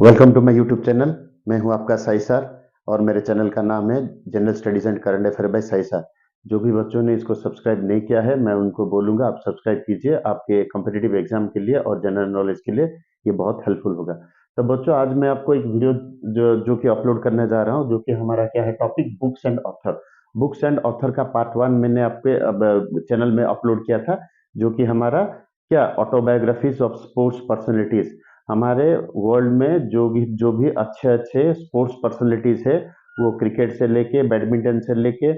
Welcome to my YouTube channel. मैं हूं आपका साई सर और मेरे चैनल का नाम है general studies and current affair by Sai sir. जो भी बच्चों ने इसको सब्सक्राइब नहीं किया है मैं उनको बोलूंगा आप सब्सक्राइब कीजिए, आपके कॉम्पिटिटिव एग्जाम के लिए और जनरल नॉलेज के लिए ये बहुत हेल्पफुल होगा। तो बच्चों आज मैं आपको एक वीडियो जो कि अपलोड करने जा रहा हूं, जो कि हमारा क्या है topic books and author. Books and author का पार्ट 1 मैंने आपके चैनल में अपलोड किया था, जो कि हमारा क्या ऑटोबायोग्राफीज ऑफ स्पोर्ट्स पर्सनैलिटीज। हमारे वर्ल्ड में जो भी अच्छे अच्छे स्पोर्ट्स पर्सनैलिटीज है, वो क्रिकेट से लेके बैडमिंटन से लेके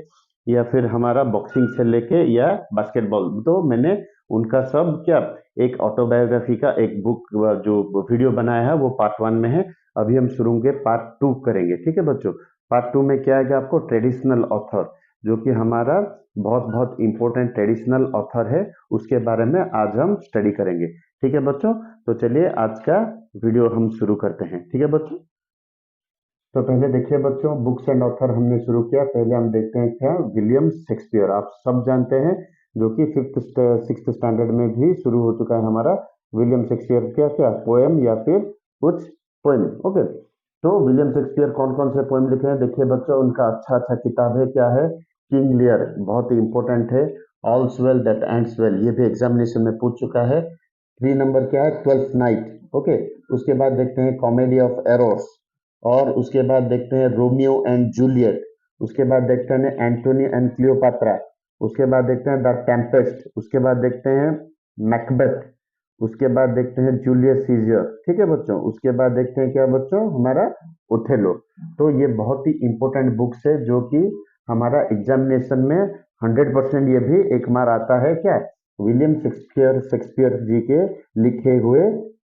या फिर हमारा बॉक्सिंग से लेके या बास्केटबॉल, तो मैंने उनका सब क्या एक ऑटोबायोग्राफी का एक बुक जो वीडियो बनाया है वो पार्ट 1 में है। अभी हम शुरू के पार्ट 2 करेंगे, ठीक है बच्चों। पार्ट 2 में क्या आएगा आपको ट्रेडिशनल ऑथर, जो कि हमारा बहुत बहुत इंपॉर्टेंट ट्रेडिशनल ऑथर है, उसके बारे में आज हम स्टडी करेंगे, ठीक है बच्चों। तो चलिए आज का वीडियो हम शुरू करते हैं, ठीक है बच्चों। तो पहले देखिए बच्चों, बुक्स एंड ऑथर हमने शुरू किया। पहले हम देखते हैं क्या विलियम शेक्सपियर, आप सब जानते हैं, जो कि 6th स्टैंडर्ड में भी शुरू हो चुका है हमारा। विलियम शेक्सपियर क्या क्या पोएम या फिर कुछ पोएम, ओके। तो विलियम शेक्सपियर कौन कौन से पोएम लिखे हैं देखिए बच्चों, उनका अच्छा अच्छा किताब है क्या है किंग लियर, बहुत ही इंपॉर्टेंट है। ऑल्स वेल दैट एंड्स वेल, ये भी एग्जामिनेशन में पूछ चुका है। 3 नंबर क्या है ट्वेल्थ नाइट, ओके। उसके बाद देखते हैं कॉमेडी ऑफ एरोस, और उसके बाद देखते हैं रोमियो एंड जूलियट। उसके बाद देखते हैं एंटोनी एंड क्लियोपात्रा। उसके बाद देखते हैं द टेम्पेस्ट। उसके बाद देखते हैं मैकबेथ। उसके बाद देखते हैं जूलियस सीजर, ठीक है बच्चों। उसके बाद देखते हैं क्या बच्चों हमारा ओथेलो। तो ये बहुत ही इंपॉर्टेंट बुक्स है, जो कि हमारा एग्जामिनेशन में 100% ये भी एक मार आता है क्या विलियम शेक्सपियर जी के लिखे हुए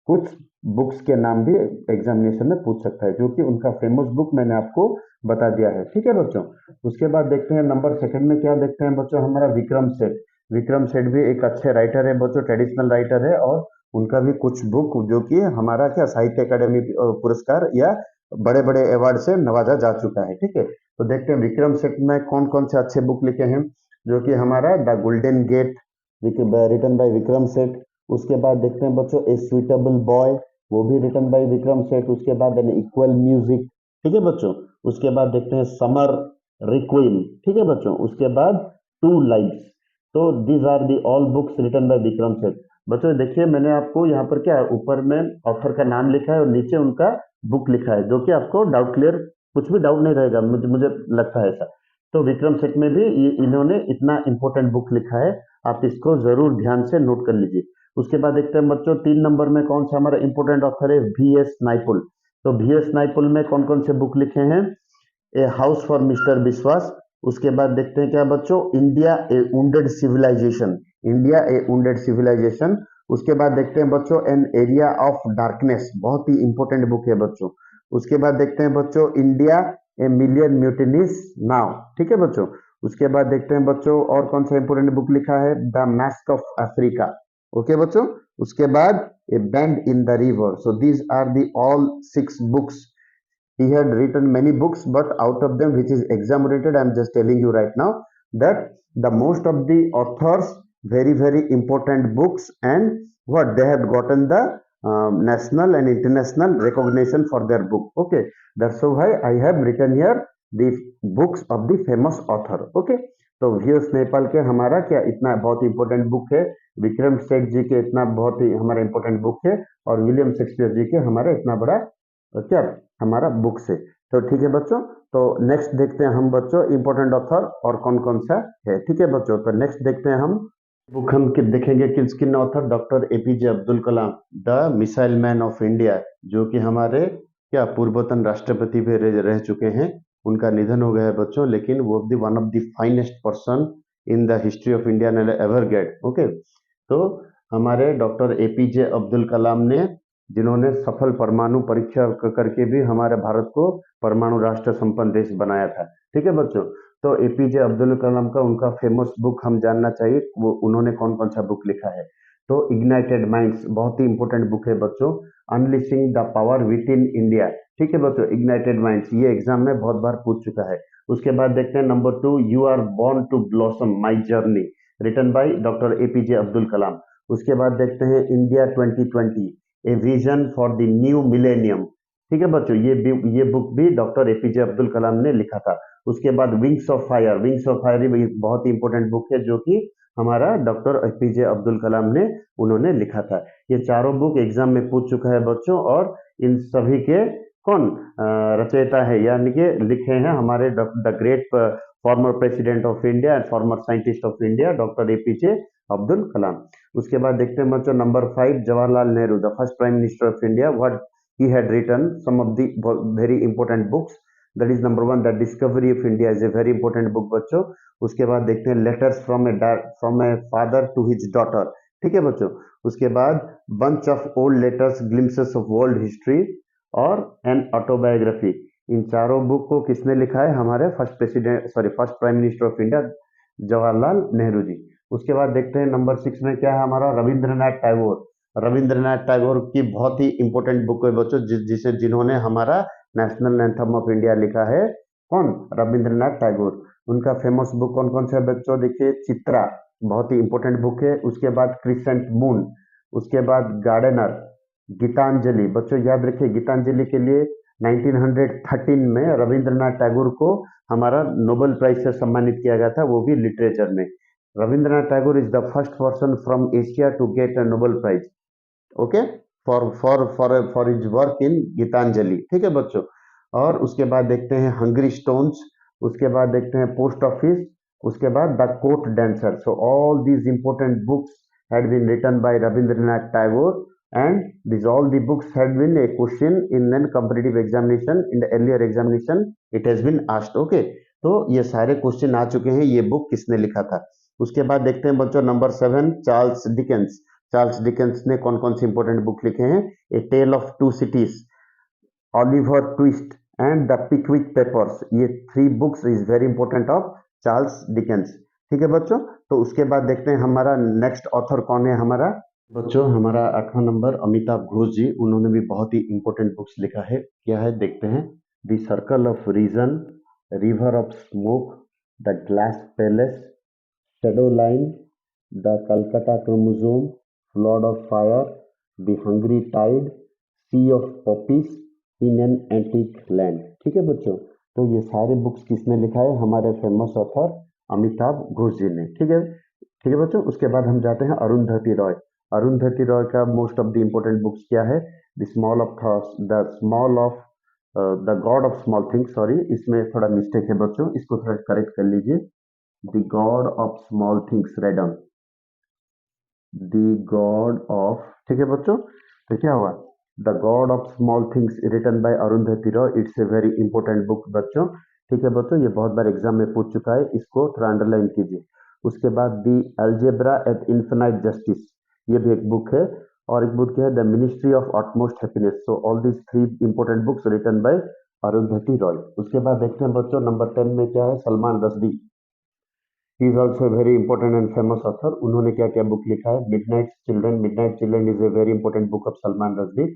कुछ बुक्स के नाम भी एग्जामिनेशन में पूछ सकता है, जो कि उनका फेमस बुक मैंने आपको बता दिया है, ठीक है बच्चों। उसके बाद देखते हैं नंबर सेकंड में क्या देखते हैं बच्चों हमारा विक्रम सेठ। विक्रम सेठ भी एक अच्छे राइटर है बच्चों, ट्रेडिशनल राइटर है, और उनका भी कुछ बुक जो कि हमारा क्या साहित्य अकादमी पुरस्कार या बड़े बड़े अवार्ड से नवाजा जा चुका है, ठीक है। तो देखते हैं विक्रम सेठ में कौन कौन से अच्छे बुक लिखे हैं, जो कि हमारा the golden gate written by Vikram Seth. उसके बाद देखते हैं बच्चों ए सुइटेबल बॉय, वो भी रिटन बाय विक्रम सेठ। उसके बाद एन इक्वल म्यूजिक, ठीक है बच्चों। उसके बाद देखते हैं समर रिक्विम, ठीक है बच्चों। उसके बाद टू लाइव्स। तो these are the all books written by Vikram Seth. बच्चों देखिए मैंने आपको यहाँ पर क्या है ऊपर में ऑथर का नाम लिखा है और नीचे उनका बुक लिखा है, जो कि आपको डाउट क्लियर कुछ भी डाउट नहीं रहेगा, मुझे लगता है ऐसा। तो विक्रम सेठ में भी इन्होंने इतना इंपॉर्टेंट बुक लिखा है, आप इसको जरूर ध्यान से नोट कर लीजिए। उसके बाद देखते हैं बच्चों 3 नंबर में कौन सा हमारा इंपॉर्टेंट ऑथर है VS नाइपुल। तो VS नाइपुल में कौन कौन से बुक लिखे हैं ए हाउस फॉर मिस्टर विश्वास। उसके बाद देखते हैं क्या बच्चों इंडिया ए वुंडेड सिविलाइजेशन, इंडिया ए वुंडेड सिविलाइजेशन। उसके बाद देखते हैं बच्चों एन एरिया ऑफ डार्कनेस, बहुत ही इंपॉर्टेंट बुक है बच्चों। उसके बाद देखते हैं बच्चों India a million mutinies now, ठीक है बच्चों। उसके बाद देखते हैं बच्चों और कौन सा इंपॉर्टेंट बुक लिखा है the mask of Africa, okay बच्चों। उसके बाद a bend in the river. So these are the all 6 books. He had written many books, but out of them which is exam oriented, I am just telling you right now that the most of the authors very important books, and what they have gotten the national and international recognition for their book, okay. That's why I have written here the books of the famous author, okay। तो VS Nepal के हमारा क्या इतना बहुत important book है, विक्रम सेठ जी के इतना बहुत ही हमारा इंपॉर्टेंट बुक है, और विलियम शेक्सपियर जी के हमारा इतना बड़ा क्या हमारा बुक से। तो ठीक है बच्चों, तो नेक्स्ट देखते हैं हम बच्चों इंपॉर्टेंट ऑथर और कौन कौन सा है, ठीक है बच्चों। तो नेक्स्ट देखते हैं हम बुक हम देखेंगे किन author doctor APJ Abdul Kalam, the missile man of India, जो कि हमारे क्या पूर्वतन राष्ट्रपति भी रह चुके हैं। उनका निधन हो गया है बच्चों, लेकिन वो one of the finest person in the history of India ने एवर गेट, ओके। तो हमारे डॉक्टर APJ अब्दुल कलाम ने, जिन्होंने सफल परमाणु परीक्षा करके भी हमारे भारत को परमाणु राष्ट्र संपन्न देश बनाया था, ठीक है बच्चों। तो APJ अब्दुल कलाम का उनका फेमस बुक हम जानना चाहिए, वो उन्होंने कौन कौन सा बुक लिखा है। तो इग्नाइटेड माइंड्स बहुत ही इंपॉर्टेंट बुक है बच्चों, unleashing the power with in India, ठीक है बच्चों। इग्नाइटेड माइंड्स ये एग्जाम में बहुत बार पूछ चुका है। उसके बाद देखते हैं number 2 you are born to blossom my journey, written by doctor APJ Abdul Kalam. उसके बाद देखते हैं India 2020 a vision for the new millennium, ठीक है बच्चों, ये बुक भी डॉक्टर एपीजे अब्दुल कलाम ने लिखा था। उसके बाद विंग्स ऑफ फायर भी एक बहुत ही इंपॉर्टेंट बुक है, जो कि हमारा डॉक्टर एपीजे अब्दुल कलाम ने उन्होंने लिखा था। ये चारों बुक एग्जाम में पूछ चुका है बच्चों, और इन सभी के कौन रचयिता है, यानी कि लिखे हैं हमारे the great former president of India and former scientist of India doctor APJ Abdul Kalam. उसके बाद देखते हैं बच्चों number 5, Jawaharlal Nehru, the first prime minister of India, what he had written some of the very important books. That is number 1, the discovery of India is a very important book बच्चों। उसके बाद देखते हैं letters from a father to his daughter, ठीक है बच्चों। उसके बाद bunch of old letters, glimpses of world history और an autobiography। इन चारों बुक को किसने लिखा है? हमारे first prime minister of India Jawaharlal Nehru ji. उसके बाद देखते हैं नंबर 6 में क्या है हमारा, रविंद्रनाथ टैगोर। रविंद्रनाथ टैगोर की बहुत ही इंपॉर्टेंट बुक है बच्चों, जिन्होंने हमारा नेशनल एंथम ऑफ इंडिया लिखा है। कौन? रविंद्रनाथ टैगोर। उनका फेमस बुक कौन कौन से है बच्चों? देखिए, चित्रा बहुत ही इंपॉर्टेंट बुक है। उसके बाद क्रिसेंट मून, उसके बाद गार्डनर, गीतांजलि। बच्चों याद रखिए, गीतांजलि के लिए 1913 में रविंद्रनाथ टैगोर को हमारा नोबेल प्राइज से सम्मानित किया गया था, वो भी लिटरेचर में। Rabindranath Tagore is the first person from Asia to get a Nobel prize, okay, for his work in Gitanjali, ठीक है बच्चों। और उसके बाद देखते हैं हंग्री स्टोन्स, उसके बाद देखते हैं पोस्ट ऑफिस, उसके बाद the court dancer. So all these important books had been written by Rabindranath Tagore, and these all the books had been a question in an competitive examination, in the earlier examination it has been asked, okay। तो ये सारे question आ चुके हैं, ये book किसने लिखा था। उसके बाद देखते हैं बच्चों number 7, Charles Dickens. Charles Dickens ने कौन कौन से इंपॉर्टेंट बुक लिखे हैं? A tale of two cities, Oliver Twist and the Pickwick papers. ये 3 books is very important of Charles Dickens, ठीक है बच्चों। तो उसके बाद देखते हैं हमारा नेक्स्ट ऑथर कौन है हमारा बच्चों। हमारा 8वां नंबर अमिताभ घोष जी, उन्होंने भी बहुत ही इंपॉर्टेंट बुक्स लिखा है। क्या है देखते हैं, the circle of reason, river of smoke, the glass palace, shadow line, the Calcutta chromosome, flood of fire, the hungry tide, sea of poppies, in an antique land, ठीक है बच्चों। तो ये सारे बुक्स किसने लिखा है? हमारे फेमस ऑथर अमिताभ घोष जी ने, ठीक है, ठीक है बच्चों। उसके बाद हम जाते हैं अरुंधति रॉय। अरुंधति रॉय का most of the important books क्या है? The god of small things, sorry इसमें थोड़ा मिस्टेक है बच्चों, इसको थोड़ा करेक्ट कर लीजिए। The god of small things red on, the god of, ठीक है बच्चों। तो क्या हुआ? The god of small things written by Arundhati Roy, it's a very important book बच्चों, ठीक है बच्चों। ये बहुत बार एग्जाम में पूछ चुका है, इसको थोड़ा अंडरलाइन कीजिए। उसके बाद the algebra at infinite justice, ये भी एक बुक है। और एक बुक है the ministry of utmost happiness. So all these 3 important books written by Arundhati Roy. उसके बाद देखते हैं बच्चों नंबर 10 में क्या है, Salman Rushdie. He is also very important and famous author. उन्होंने क्या क्या बुक लिखा है? Midnight children is a very important book of Salman Rushdie.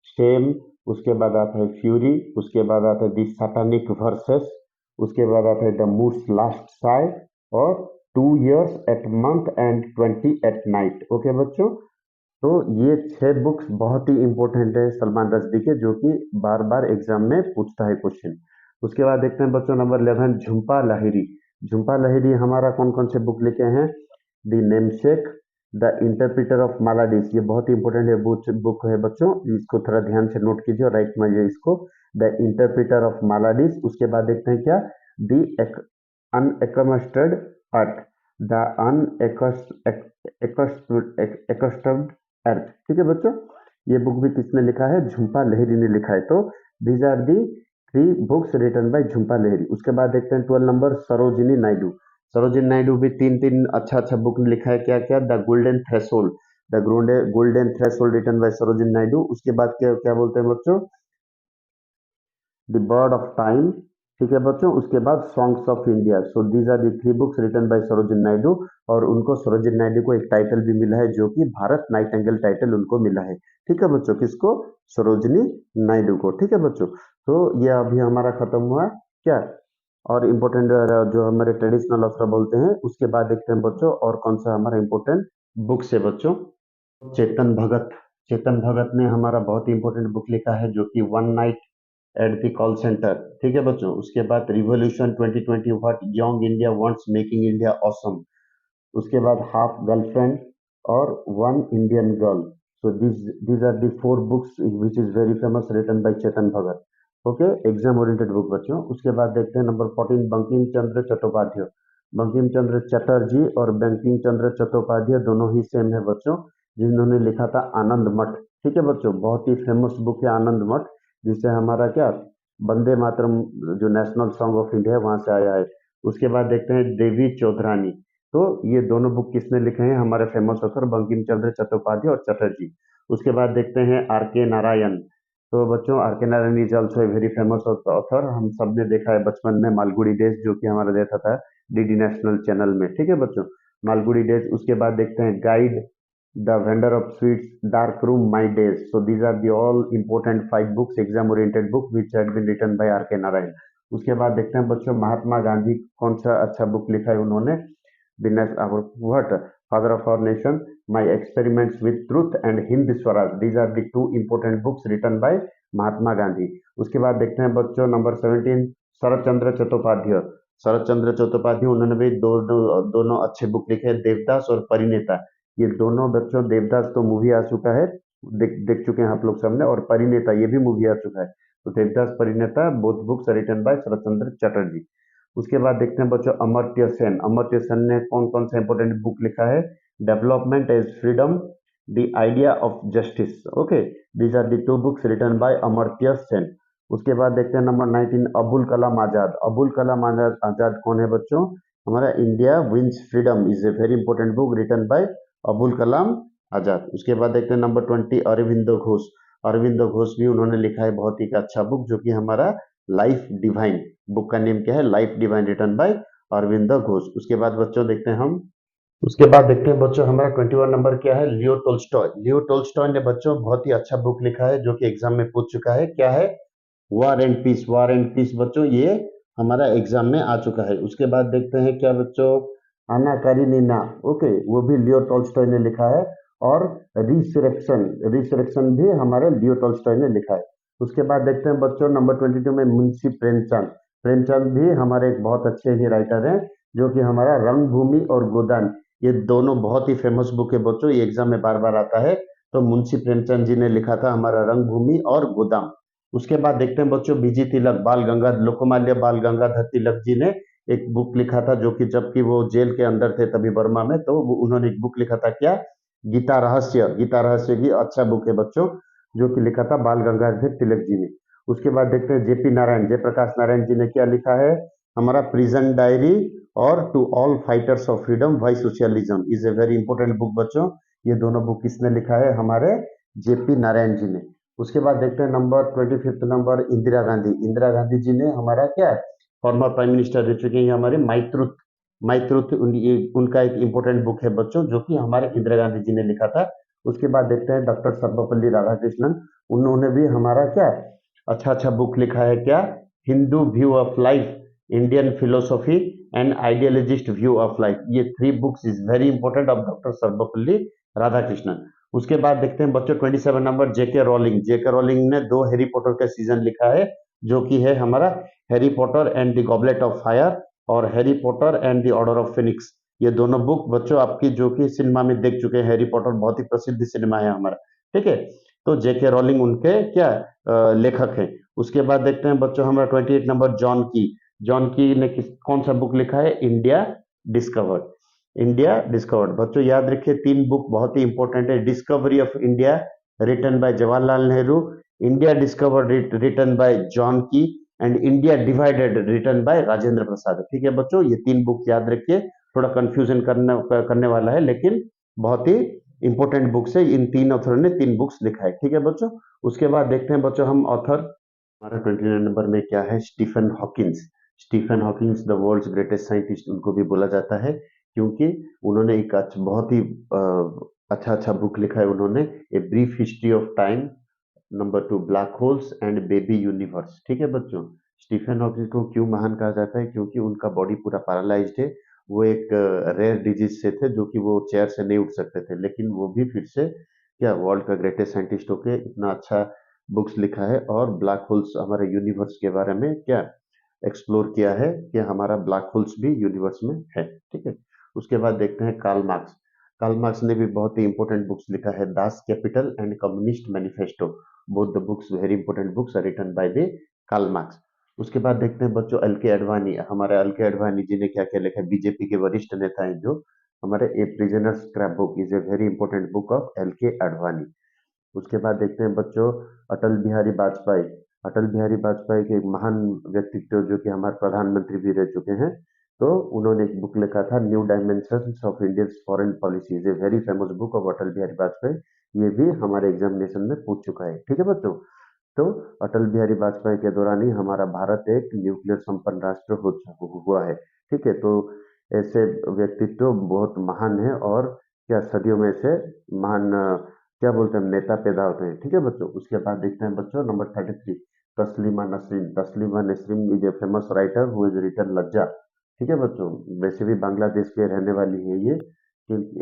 Shame, उसके बाद आता है फ्यूरी, उसके बाद आता है दी सैटानिक वर्सेस, उसके बाद आता है द मूड्स लास्ट साय, और 2 years eight month and 20 eight night, okay बच्चों। तो ये 6 बुक्स बहुत ही इंपॉर्टेंट है सलमान रश्दी के, जो कि बार बार एग्जाम में पूछता है क्वेश्चन। उसके बाद देखते हैं बच्चों नंबर 11, झुम्पा लाहिरी। झुम्पा लाहिरी हमारा कौन कौन से बुक लिखे हैं? The namesake, the interpreter of maladies, ये बहुत ही इंपॉर्टेंट है बुक है बच्चों, इसको थोड़ा ध्यान से नोट कीजिए और राइट मारिए इसको, द इंटरप्रिटर ऑफ मालाडीज। उसके बाद देखते हैं क्या, द अनएकमस्टर्ड अर्थ, द अनएकस्टर्ड अर्थ, ठीक है बच्चों। ये बुक भी किसने लिखा है? झुम्पा लाहिरी ने लिखा है। तो these are the 3 books written by Jhumpa Lahiri. उसके बाद देखते हैं 12 नंबर सरोजिनी नायडू। सरोजिनी नायडू भी 3 अच्छा बुक लिखा है। क्या क्या? The golden threshold, golden threshold written by Sarojini Naidu. उसके बाद क्या क्या बोलते हैं बच्चों? द बर्ड ऑफ टाइम, ठीक है बच्चों। उसके बाद songs of India. So these are the 3 books written by Sarojini Naidu. और उनको सरोजिनी नायडू को एक टाइटल भी मिला है, जो कि भारत नाइटिंगेल टाइटल उनको मिला है, ठीक है बच्चों। किसको? सरोजिनी नायडू को, ठीक है बच्चों। तो ये अभी हमारा खत्म हुआ क्या, और इम्पोर्टेंट जो हमारे ट्रेडिशनल ऑथर बोलते हैं। उसके बाद देखते हैं बच्चों और कौन सा हमारा इम्पोर्टेंट बुक्स है बच्चों। चेतन भगत, चेतन भगत ने हमारा बहुत इंपॉर्टेंट बुक लिखा है जो कि one night at the call centre, ठीक है बच्चों। उसके बाद revolution 2020 what young India wants making India awesome. उसके बाद हाफ गर्लफ्रेंड और one Indian girl. So these are the four books which is very famous written by Chetan Bhagat. Okay, exam oriented book बच्चों। उसके बाद देखते हैं नंबर 14 बंकिम चंद्र चट्टोपाध्याय। बंकिम चंद्र चटर्जी और बंकिम चंद्र चट्टोपाध्याय दोनों ही सेम है बच्चों, जिन्होंने लिखा था आनंद मठ, ठीक है बच्चों। बहुत ही फेमस बुक है आनंद मठ, जिससे हमारा क्या वंदे मातरम जो नेशनल सॉन्ग ऑफ इंडिया है वहां से आया है। उसके बाद देखते हैं देवी चौधरानी। तो ये दोनों बुक किसने लिखे हैं? हमारे फेमस ऑथर बंकिम चंद्र चट्टोपाध्याय और चटर्जी। उसके बाद देखते हैं आर के नारायण। तो बच्चों are K Narayan is also a very famous author. हम सब ने देखा है बचपन में मालगुडी डेज, जो कि हमारा देखा था डीडी नेशनल चैनल में, ठीक है बच्चों, मालगुडी डेज। उसके बाद देखते हैं guide the vendor of sweets, dark room, my days. So these are the all important 5 books, exam oriented book which had been written by R K Narayan. उसके बाद देखते हैं बच्चों महात्मा गांधी कौन सा अच्छा बुक लिखा है उन्होंने। our what father of our nation, my experiments with truth and Hind Swaraj, these are the two important books written by Mahatma Gandhi. उसके बाद देखते हैं बच्चों नंबर 17 शरत चंद्र चट्टोपाध्याय। शरत चंद्र चट्टोपाध्याय उन्होंने भी दोनों अच्छे बुक लिखे हैं, देवदास और परिणेता। ये दोनों बच्चों, देवदास तो मूवी आ चुका है, देख चुके हैं आप लोग सबने, और परिणेता ये भी मूवी आ चुका है। तो Devdas Parineeta both books written by Sarat Chandra Chatterjee. उसके बाद देखते हैं बच्चों अमर्त्य सेन। अमर्त्य सेन ने कौन कौन सा इंपॉर्टेंट बुक लिखा है? Development as freedom, the idea of justice. Okay, these are the 2 books written by Amartya Sen. उसके बाद देखते हैं नंबर 19 अबुल कलाम आजाद। अबुल कलाम आजाद आजाद कौन है बच्चों? हमारा India wins freedom is a very important book written by Abul Kalam Azad. उसके बाद देखते हैं नंबर 20 अरविंदो घोष। अरविंदो घोष भी उन्होंने लिखा है बहुत ही अच्छा बुक, जो कि हमारा लाइफ डिवाइन। बुक का नेम क्या है? Life divine, written by Aurobindo Ghosh. उसके बाद बच्चों देखते हैं हम, उसके बाद देखते हैं बच्चों हमारा 21 नंबर क्या है? लियो टोल्स्टॉय। लियो टोल्स्टॉय ने बच्चों बहुत ही अच्छा बुक लिखा है, जो कि एग्जाम में पूछ चुका है। क्या है? War and peace. War and peace बच्चों ये हमारा एग्जाम में आ चुका है। उसके बाद देखते हैं क्या बच्चों, आना कारिनीना। ओके, वो भी लियो टोल्स्टॉय ने लिखा है। और रिसरेक्शन, रिसरेक्शन भी हमारे लियो टोल्स्टॉय ने लिखा है। उसके बाद देखते हैं बच्चों नंबर 22 में मुंशी प्रेमचंद। प्रेमचंद भी हमारे एक बहुत अच्छे ही राइटर हैं, जो कि हमारा रंगभूमि और गोदान, ये दोनों बहुत ही फेमस बुक है बच्चों, ये एग्जाम में बार बार आता है। तो मुंशी प्रेमचंद जी ने लिखा था हमारा रंगभूमि और गोदाम। उसके बाद देखते हैं बच्चों बीजी तिलक, बाल गंगाधर, लोकमान्य बाल गंगाधर तिलक जी ने एक बुक लिखा था, जो कि जबकि वो जेल के अंदर थे तभी बर्मा में, तो उन्होंने एक बुक लिखा था क्या? गीता रहस्य। गीता रहस्य की अच्छा बुक है बच्चों, जो कि लिखा था बाल गंगाधर तिलक जी ने। उसके बाद देखते हैं जेपी नारायण, जयप्रकाश नारायण जी ने क्या लिखा है? हमारा प्रिजन डायरी और to all fighters of freedom why socialism is a very important book बच्चों। ये दोनों बुक किसने लिखा है? हमारे जेपी नारायण जी ने। उसके बाद देखते हैं नंबर 25 नंबर इंदिरा गांधी। इंदिरा गांधी जी ने हमारा क्या फॉर्मर प्राइम मिनिस्टर रह चुके हैं, हमारे माइत्रुत। माइत्रुत उनका एक इंपॉर्टेंट बुक है बच्चों, जो कि हमारे इंदिरा गांधी जी ने लिखा था। उसके बाद देखते हैं डॉक्टर सर्वपल्ली राधाकृष्णन। उन्होंने भी हमारा क्या अच्छा अच्छा बुक लिखा है, क्या? Hindu view of life, Indian philosophy and ideologist view of life. ये 3 books is very important of doctor Sarvepalli Radhakrishnan. उसके बाद देखते हैं बच्चों 27 नंबर जेके रोलिंग। जेके रोलिंग ने 2 हैरी पॉटर का सीजन लिखा है, जो कि है हमारा Harry Potter and the goblet of fire और Harry Potter and the order of Phoenix. ये दोनों बुक बच्चों आपकी, जो कि सिनेमा में देख चुके हैं। हैरी पॉटर बहुत ही प्रसिद्ध सिनेमा है हमारा, ठीक है। तो जेके रोलिंग उनके क्या लेखक हैं। उसके बाद देखते हैं बच्चों हमारा 28 नंबर जॉन की। जॉन की ने कौन सा बुक लिखा है? India discovered. इंडिया डिस्कवर्ड बच्चों याद रखिए, 3 बुक बहुत ही इंपॉर्टेंट है। Discovery of India written by Jawaharlal Nehru, India discovered written by John Keay, and India divided written by Rajendra Prasad. ठीक है बच्चों, ये 3 बुक याद रखिए। थोड़ा कंफ्यूजन करने वाला है, लेकिन बहुत ही इंपॉर्टेंट बुक्स है। इन 3 ऑथर ने 3 बुक्स लिखा है, ठीक है बच्चों। उसके बाद देखते हैं बच्चों हम ऑथर, हमारा 29 नंबर में क्या है? Stephen Hawkins. Stephen Hawkins the world's greatest scientist उनको भी बोला जाता है, क्योंकि उन्होंने एक बहुत ही अच्छा अच्छा बुक लिखा है उन्होंने, a brief history of time, number 2 black holes and baby universe. ठीक है बच्चों, स्टीफन हॉकिंस को क्यों महान कहा जाता है? क्योंकि उनका बॉडी पूरा पैरालाइज्ड है। वो एक रेयर डिजीज से थे, जो कि वो चेयर से नहीं उठ सकते थे, लेकिन वो भी फिर से क्या वर्ल्ड का ग्रेटेस्ट साइंटिस्ट होके इतना अच्छा बुक्स लिखा है और ब्लैक होल्स हमारे यूनिवर्स के बारे में क्या एक्सप्लोर किया है कि हमारा ब्लैक होल्स भी यूनिवर्स में है। ठीक है, उसके बाद देखते हैं कार्ल मार्क्स। कार्ल मार्क्स ने भी बहुत ही इंपॉर्टेंट बुक्स लिखा है, das capital and communist manifesto. Both the books very important books are written by the Karl Marx. उसके बाद देखते हैं बच्चों एल के अडवाणी। हमारे एल के अडवाणी जी ने क्या क्या लिखा है, बीजेपी के वरिष्ठ नेता हैं जो हमारे ए prisoner scrap book is a very important book of L के अडवाणी। उसके बाद देखते हैं बच्चों अटल बिहारी वाजपेयी। अटल बिहारी वाजपेयी के एक महान व्यक्तित्व जो कि हमारे प्रधानमंत्री भी रह चुके हैं, तो उन्होंने एक बुक लिखा था new dimensions of Indian foreign policy, a very famous book of Atal Bihari Vajpayee. ये भी हमारे एग्जामिनेशन में पूछ चुका है। ठीक है बच्चों, तो अटल बिहारी वाजपेयी के दौरान ही हमारा भारत एक न्यूक्लियर संपन्न राष्ट्र हुआ है। ठीक है, तो ऐसे व्यक्तित्व बहुत महान है और क्या सदियों में से महान क्या बोलते हैं नेता पैदा होते हैं। ठीक है बच्चों, उसके बाद देखते हैं बच्चों number 33 Taslima Nasreen. Taslima Nasreen is a famous writer who is written Lajja. ठीक है बच्चों, वैसे भी बांग्लादेश के रहने वाली है ये,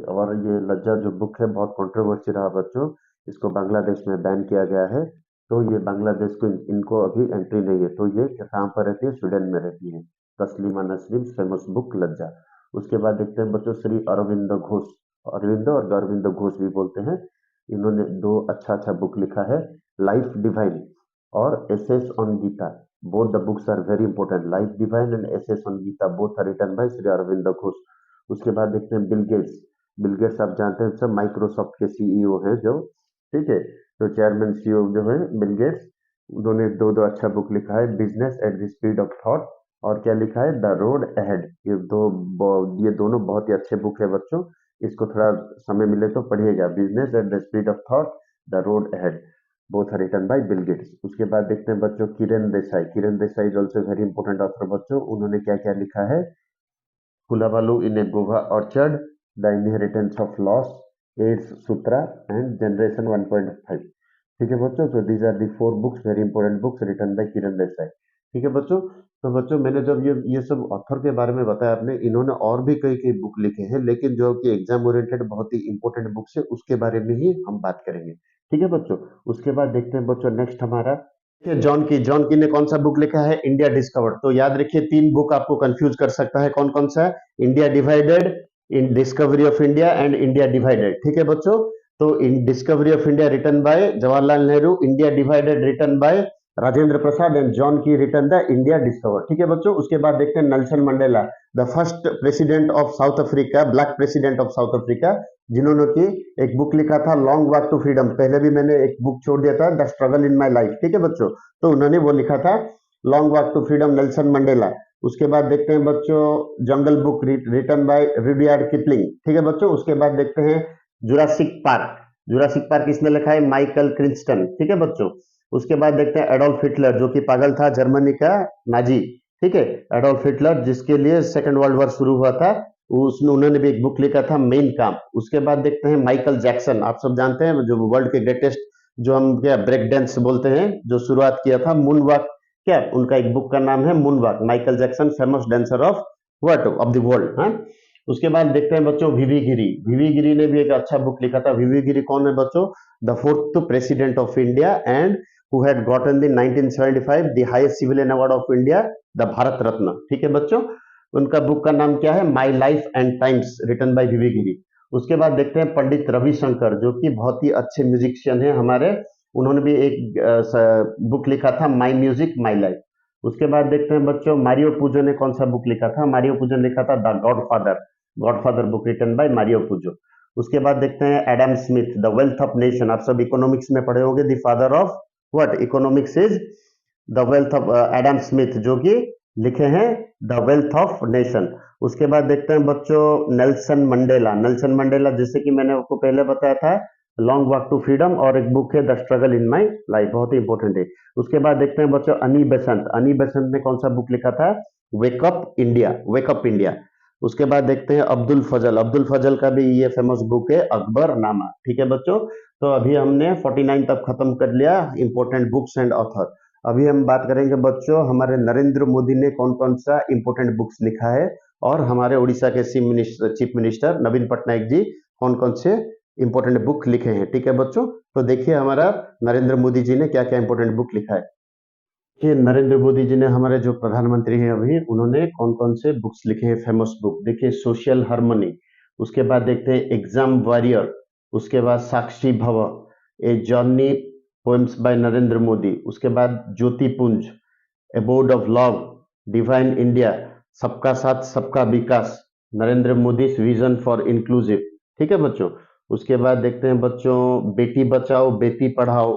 और ये लज्जा जो बुक है बहुत कंट्रोवर्सी रहा बच्चों, इसको बांग्लादेश में बैन किया गया है। तो ये बांग्लादेश को इनको अभी एंट्री नहीं है, तो ये कहाँ पर रहती है, स्वीडन में रहती है। तस्लीमा नसरीन फेमस बुक लज्जा। उसके बाद देखते हैं बच्चों श्री अरविंद घोष। अरविंद और गौरविंद घोष भी बोलते हैं, इन्होंने दो अच्छा अच्छा बुक लिखा है, लाइफ डिवाइन और essays on Gita. Both the books are very important, life divine and essays on Gita both are written by Shri Aurobindo Ghosh. उसके बाद देखते हैं बिल गेट्स। बिल गेट्स आप जानते हैं सब माइक्रोसॉफ्ट के सीईओ हैं जो, ठीक है, तो चेयरमैन सीईओ जो है बिल गेट्स, उन्होंने दो दो अच्छा बुक लिखा है, business at the speed of thought और क्या लिखा है, द रोड अहेड। ये दोनों बहुत ही अच्छे बुक है बच्चों, इसको थोड़ा समय मिले तो पढ़िएगा, business at the speed of thought, the road ahead, both are written by Bill Gates. उसके बाद देखते हैं बच्चों Kiran Desai. Kiran Desai is also very important author बच्चों, उन्होंने क्या क्या लिखा है, Kulawalu in a Guva Orchard, The Inheritance of Loss, AIDS Sutra and Generation 1.5। ठीक है बच्चों, तो these are the four books, very important books written by Kiran Desai. ठीक है बच्चों, तो बच्चों मैंने जब ये सब ऑथर के बारे में बताया आपने, इन्होंने और भी कई कई बुक लिखे हैं, लेकिन जो कि एग्जाम ओरिएंटेड बहुत ही इंपॉर्टेंट बुक्स है उसके बारे में ही हम बात करेंगे। ठीक है बच्चों, उसके बाद देखते हैं बच्चों नेक्स्ट हमारा जॉन की ने कौन सा बुक लिखा है, इंडिया डिस्कवर्ड। तो याद रखिए तीन बुक आपको कंफ्यूज कर सकता है, कौन कौन सा, India divided, in discovery of India and India divided. ठीक है बच्चों, तो in discovery of India written by Jawaharlal Nehru, India divided written by Rajendra Prasad and John की रिटन द इंडिया डिस्कवर्ड। ठीक है बच्चों, उसके बाद देखते हैं Nelson Mandela, the first president of South Africa, black president of South Africa, जिन्होंने की एक बुक लिखा था लॉन्ग वॉक टू फ्रीडम। पहले भी मैंने एक बुक छोड़ दिया था, the struggle in my life. ठीक है बच्चों, तो उन्होंने वो लिखा था long walk to freedom, Nelson Mandela. उसके बाद देखते हैं बच्चों jungle book written by Rudyard Kipling. ठीक है बच्चों, उसके बाद देखते हैं जुरासिक पार्क। जुरासिक पार्क किसने लिखा है, माइकल क्रिंस्टन। ठीक है बच्चों, उसके बाद देखते हैं एडोल्फ हिटलर जो कि पागल था, जर्मनी का नाजी। ठीक है, एडोल्फ हिटलर जिसके लिए सेकेंड वर्ल्ड वॉर शुरू हुआ था, उसने उन्होंने भी एक बुक लिखा था मेन काम। उसके बाद देखते हैं माइकल जैक्सन, आप सब जानते हैं जो वर्ल्ड के ग्रेटेस्ट, जो हम क्या ब्रेक डांस बोलते हैं, जो शुरुआत किया था मून वॉक, क्या उनका एक बुक का नाम है moon walk, Michael Jackson famous dancer of what of the world. हाँ, उसके बाद देखते हैं बच्चों वीवी गिरी। वीवी गिरी ने भी एक अच्छा बुक लिखा था। वीवी गिरी कौन है बच्चों, the fourth president of India and who had gotten the 1975 the highest civilian award of India, the Bharat Ratna. ठीक है बच्चों, उनका बुक का नाम क्या है, my life and times, written by V V Giri. उसके बाद देखते हैं पंडित रविशंकर जो कि बहुत ही अच्छे म्यूजिशियन हैं हमारे, उन्होंने भी एक बुक लिखा था माई म्यूजिक माई लाइफ। उसके बाद देखते हैं बच्चों मारियो पूजो ने कौन सा बुक लिखा था, मारियो पूजो ने लिखा था the godfather book written by Mario Puzo. उसके बाद देखते हैं Adam Smith, the wealth of nation. आप सब इकोनॉमिक्स में पढ़े होंगे, the father of what, economics is the wealth of Adam Smith, जो कि लिखे हैं द वेल्थ ऑफ नेशन। उसके बाद देखते हैं बच्चों नेल्सन मंडेला। नेल्सन मंडेला जैसे कि मैंने आपको पहले बताया था लॉन्ग वॉक टू फ्रीडम, और एक बुक है the struggle in my life, बहुत ही इंपॉर्टेंट है। उसके बाद देखते हैं बच्चों अनी बेसेंट। अनी बेसेंट ने कौन सा बुक लिखा था, वेकअप इंडिया, वेकअप इंडिया। उसके बाद देखते हैं अब्दुल फजल। अब्दुल फजल का भी ये फेमस बुक है अकबर नामा। ठीक है बच्चों, तो अभी हमने 49 तक खत्म कर लिया इंपॉर्टेंट बुक्स एंड ऑथर। अभी हम बात करेंगे बच्चों हमारे नरेंद्र मोदी ने कौन कौन सा इंपॉर्टेंट बुक्स लिखा है, और हमारे उड़ीसा के चीफ मिनिस्टर नवीन पटनायक जी कौन कौन से इंपॉर्टेंट बुक लिखे हैं। ठीक है बच्चों, तो देखिए हमारा नरेंद्र मोदी जी ने क्या क्या इंपॉर्टेंट बुक लिखा है। कि नरेंद्र मोदी जी ने, हमारे जो प्रधानमंत्री हैं अभी, उन्होंने कौन कौन से बुक्स लिखे हैं फेमस बुक। देखिए सोशल हार्मनी, उसके बाद देखते हैं एग्जाम वॉरियर, उसके बाद Sakshi Bhav, a journey poems by Narendra Modi, उसके बाद Jyotipunj, abode of love, divine India, सबका साथ सबका विकास, Narendra Modi vision for inclusive. ठीक है बच्चों, उसके बाद देखते हैं बच्चों बेटी बचाओ बेटी पढ़ाओ,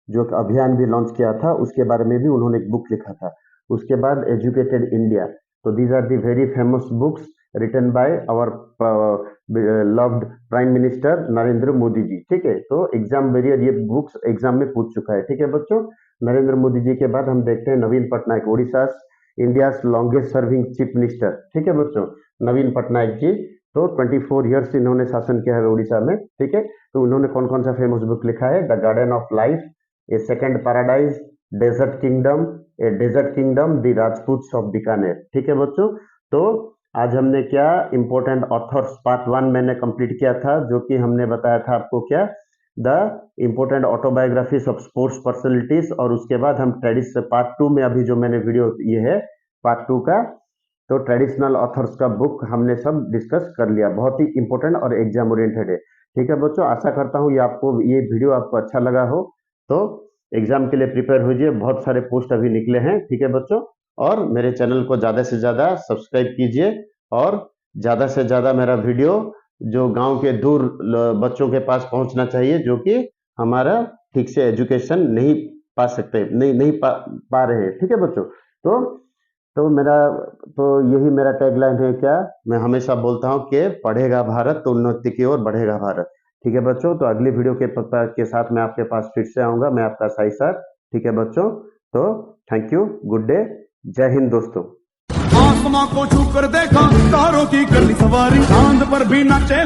जो एक अभियान भी लॉन्च किया था, उसके बारे में भी उन्होंने एक बुक लिखा था। उसके बाद एजुकेटेड इंडिया। तो these are the very famous books written by our loved prime minister Narendra Modi ji. ठीक है, तो एग्जाम वॉरियर ये बुक्स एग्जाम में पूछ चुका है। ठीक है बच्चों, नरेंद्र मोदी जी के बाद हम देखते हैं Naveen Patnaik, Orissa India longest serving chief minister. ठीक है बच्चों, नवीन पटनायक जी, तो 24 ईयर्स इन्होंने शासन किया है उड़ीसा में। ठीक है, तो उन्होंने कौन कौन सा फेमस बुक लिखा है? The garden of life, a second paradise, desert kingdom, a desert kingdom, the Rajput of Bikaner. ठीक है बच्चों, तो आज हमने क्या इंपॉर्टेंट ऑथर्स पार्ट 1 मैंने कंप्लीट किया था, जो कि हमने बताया था आपको क्या, the important autobiographies of sports personalities, और उसके बाद हम ट्रेडिशन पार्ट 2 में अभी जो मैंने वीडियो ये है पार्ट 2 का, तो ट्रेडिशनल ऑथर्स का बुक हमने सब डिस्कस कर लिया। बहुत ही इंपॉर्टेंट और एग्जाम ओरिएंटेड है। ठीक है बच्चों, आशा करता हूँ ये वीडियो आपको अच्छा लगा हो। तो एग्जाम के लिए प्रिपेयर होइए, बहुत सारे पोस्ट अभी निकले हैं। ठीक है बच्चों, और मेरे चैनल को ज़्यादा से ज़्यादा सब्सक्राइब कीजिए, और ज़्यादा से ज़्यादा मेरा वीडियो जो गांव के दूर बच्चों के पास पहुंचना चाहिए, जो कि हमारा ठीक से एजुकेशन नहीं पा सकते, नहीं पा रहे हैं। ठीक है बच्चों, तो यही मेरा टैगलाइन है क्या, मैं हमेशा बोलता हूँ कि पढ़ेगा भारत तो उन्नति की ओर बढ़ेगा भारत। ठीक है बच्चों, तो अगली वीडियो के साथ मैं आपके पास फिर से आऊंगा, मैं आपका साई सर। ठीक है बच्चों, तो थैंक यू, गुड डे, जय हिंद दोस्तों। आसमां को छू कर देखा तारों की गली सवारी, चांद पर भी नाचे।